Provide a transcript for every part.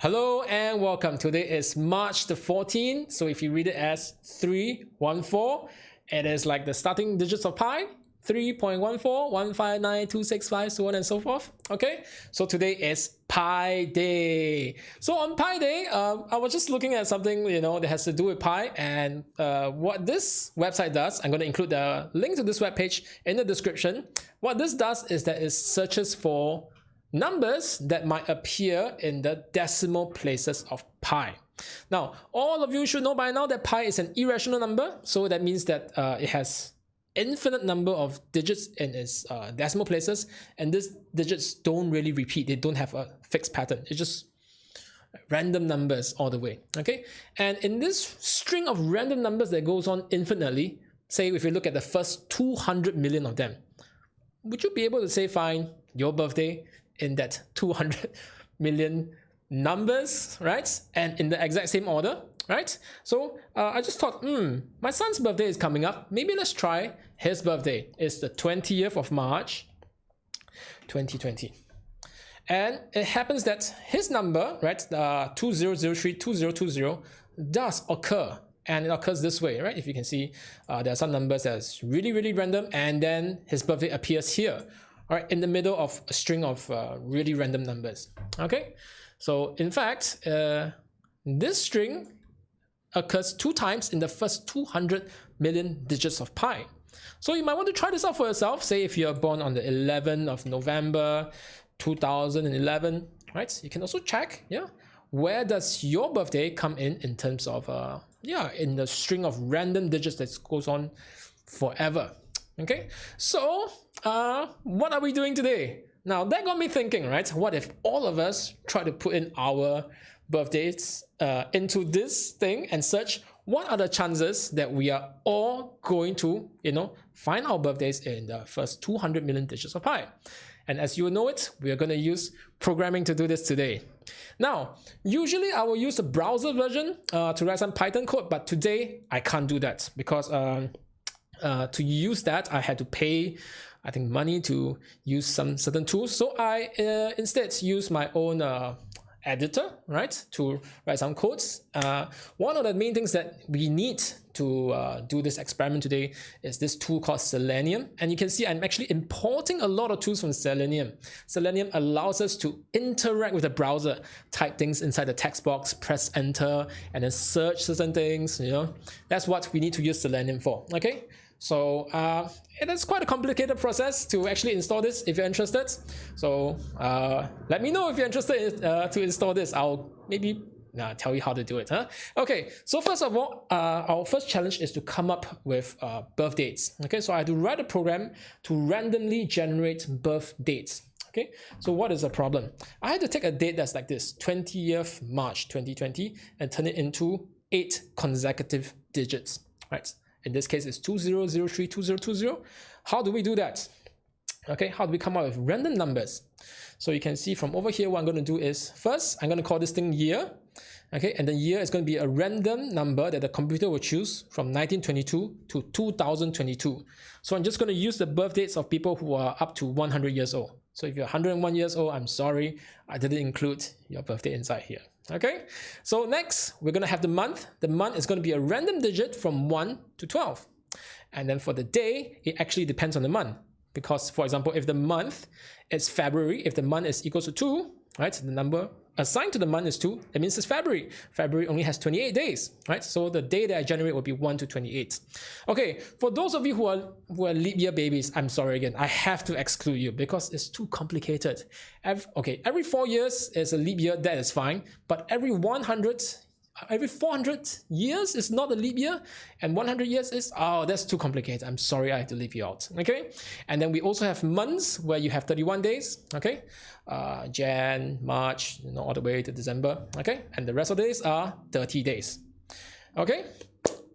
Hello and welcome. Today is March the 14th. So if you read it as 314, it is like the starting digits of pi. 3.14159265, so on and so forth. Okay, so today is Pi Day. So on Pi Day, I was just looking at something that has to do with pi, and what this website does, I'm going to include the link to this webpage in the description. What this does is that it searches for numbers that might appear in the decimal places of pi. Now, all of you should know by now that pi is an irrational number, so that means that it has infinite number of digits in its decimal places, and these digits don't really repeat. They don't have a fixed pattern. It's just random numbers all the way. Okay, and in this string of random numbers that goes on infinitely, say if you look at the first 200 million of them, would you be able to say find your birthday in that 200 million numbers, right? And in the exact same order, right? So I just thought, my son's birthday is coming up. Maybe let's try his birthday. It's the 20th of March, 2020. And it happens that his number, right, 20032020, does occur. And it occurs this way, right? If you can see, there are some numbers that's really random, and then his birthday appears here, all right, in the middle of a string of really random numbers. Okay, so in fact, this string occurs 2 times in the first 200 million digits of pi. So you might want to try this out for yourself. Say if you're born on the 11th of November 2011, right? You can also check, where does your birthday come in terms of in the string of random digits that goes on forever. Okay, so what are we doing today? Now that got me thinking, right? What if all of us try to put in our birthdays into this thing and search what are the chances that we are all going to find our birthdays in the first 200 million digits of pi. And as you know it, we are going to use programming to do this today. Now, usually I will use the browser version to write some Python code, but today I can't do that because to use that I had to pay, I think, money to use some certain tools. So I instead use my own editor, right, to write some codes. One of the main things that we need to do this experiment today is this tool called Selenium. And you can see I'm actually importing a lot of tools from Selenium. Selenium allows us to interact with the browser, type things inside the text box, press enter, and then search certain things. That's what we need to use Selenium for. Okay, so it is quite a complicated process to actually install this. If you're interested, so let me know if you're interested to install this. I'll maybe tell you how to do it. Okay, so first of all, our first challenge is to come up with birth dates. Okay, so I had to write a program to randomly generate birth dates. Okay, so what is the problem? I had to take a date that's like this, 20th March 2020, and turn it into 8 consecutive digits, right? In this case, it's 20032020. How do we do that? Okay, how do we come up with random numbers? So you can see from over here, what I'm going to do is, first, I'm going to call this thing year. Okay, and the year is going to be a random number that the computer will choose from 1922 to 2022. So I'm just going to use the birth dates of people who are up to 100 years old. So if you're 101 years old, I'm sorry, I didn't include your birthday inside here. Okay, so next we're going to have the month. The month is going to be a random digit from 1 to 12. And then for the day, it actually depends on the month. Because, for example, if the month is February, if the month is equal to 2, right, the number assigned to the month is 2, that means it's February. February only has 28 days, right? So the day that I generate will be 1 to 28. Okay, for those of you who are leap year babies, I'm sorry again, I have to exclude you because it's too complicated. Every 4 years is a leap year, that is fine, but every 400 years is not a leap year, and 100 years is, that's too complicated. I'm sorry, I have to leave you out. Okay, and then we also have months where you have 31 days. Okay, Jan, March, all the way to December. Okay, and the rest of the days are 30 days. Okay,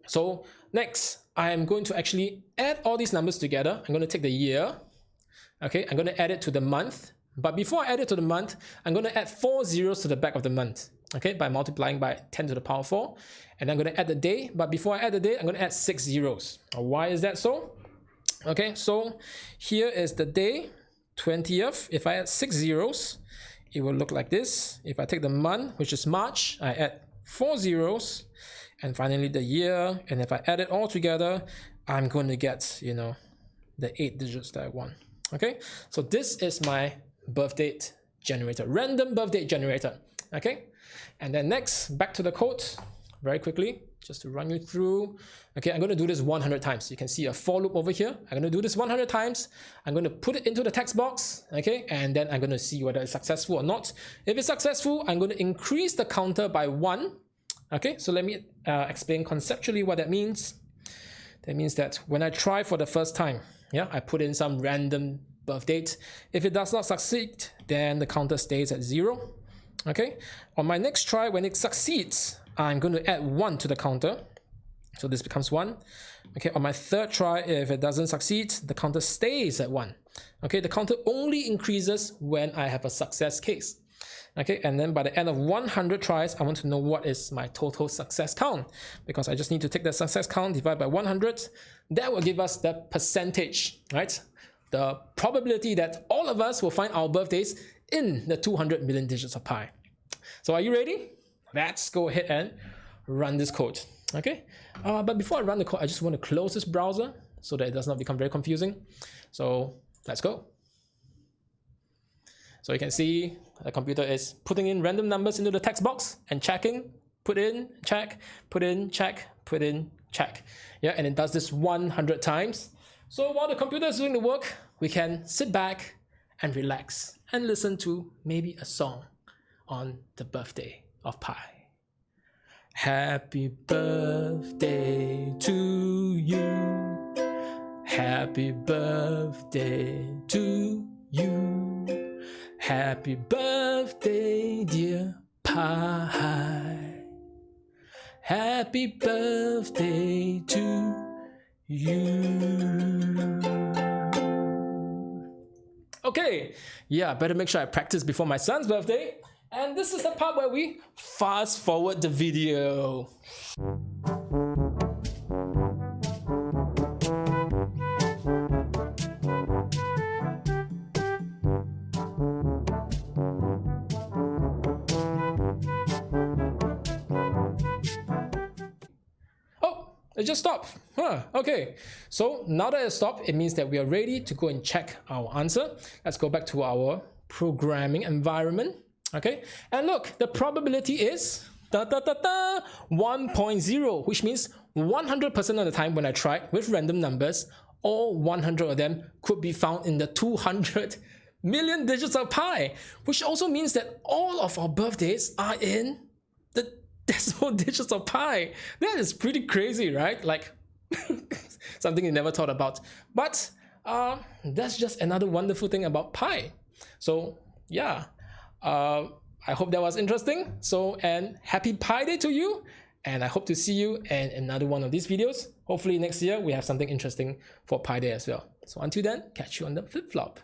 so next I am going to actually add all these numbers together. I'm going to take the year. Okay, I'm going to add it to the month, but before I add it to the month, I'm going to add 4 zeros to the back of the month. Okay, by multiplying by 10 to the power 4. And I'm going to add the day, but before I add the day, I'm going to add 6 zeros. Why is that so? Okay, so here is the day, 20th. If I add 6 zeros, it will look like this. If I take the month, which is March, I add 4 zeros, and finally the year, and if I add it all together, I'm going to get, you know, the 8 digits that I want. Okay, so this is my birth date generator, random birth date generator. Okay, and then next, back to the code very quickly, just to run you through. Okay, I'm going to do this 100 times. You can see a for loop over here. I'm going to do this 100 times. I'm going to put it into the text box. Okay, and then I'm going to see whether it's successful or not. If it's successful, I'm going to increase the counter by 1. Okay, so let me explain conceptually what that means. That means that when I try for the first time, yeah, I put in some random birth date. If it does not succeed, then the counter stays at 0. Okay, on my next try, when it succeeds, I'm going to add 1 to the counter. So this becomes 1. Okay, on my third try, if it doesn't succeed, the counter stays at 1. Okay, the counter only increases when I have a success case. Okay, and then by the end of 100 tries, I want to know what is my total success count, because I just need to take the success count, divide by 100. That will give us the percentage, right? The probability that all of us will find our birthdays in the 200 million digits of pi. So are you ready? Let's go ahead and run this code. Okay, but before I run the code, I just want to close this browser so that it does not become very confusing. So let's go. So you can see the computer is putting in random numbers into the text box and checking, put in, check, put in, check, put in, check. Yeah, and it does this 100 times. So while the computer is doing the work, we can sit back and relax and listen to maybe a song on the birthday of pi. Happy birthday to you. Happy birthday to you. Happy birthday, dear pi. Happy birthday to you. Okay, yeah, better make sure I practice before my son's birthday. And this is the part where we fast forward the video. Oh, it just stopped. Okay, so now that it stopped, it means that we are ready to go and check our answer. Let's go back to our programming environment. Okay, and look, the probability is 1.0, which means 100% of the time when I try with random numbers, all 100 of them could be found in the 200 million digits of pi, which also means that all of our birthdays are in the decimal digits of pi. That is pretty crazy, right? Like something you never thought about. But that's just another wonderful thing about pi. So yeah. I hope that was interesting. So, and happy Pi Day to you. And I hope to see you in another one of these videos. Hopefully next year we have something interesting for Pi Day as well. So until then, catch you on the flip-flop.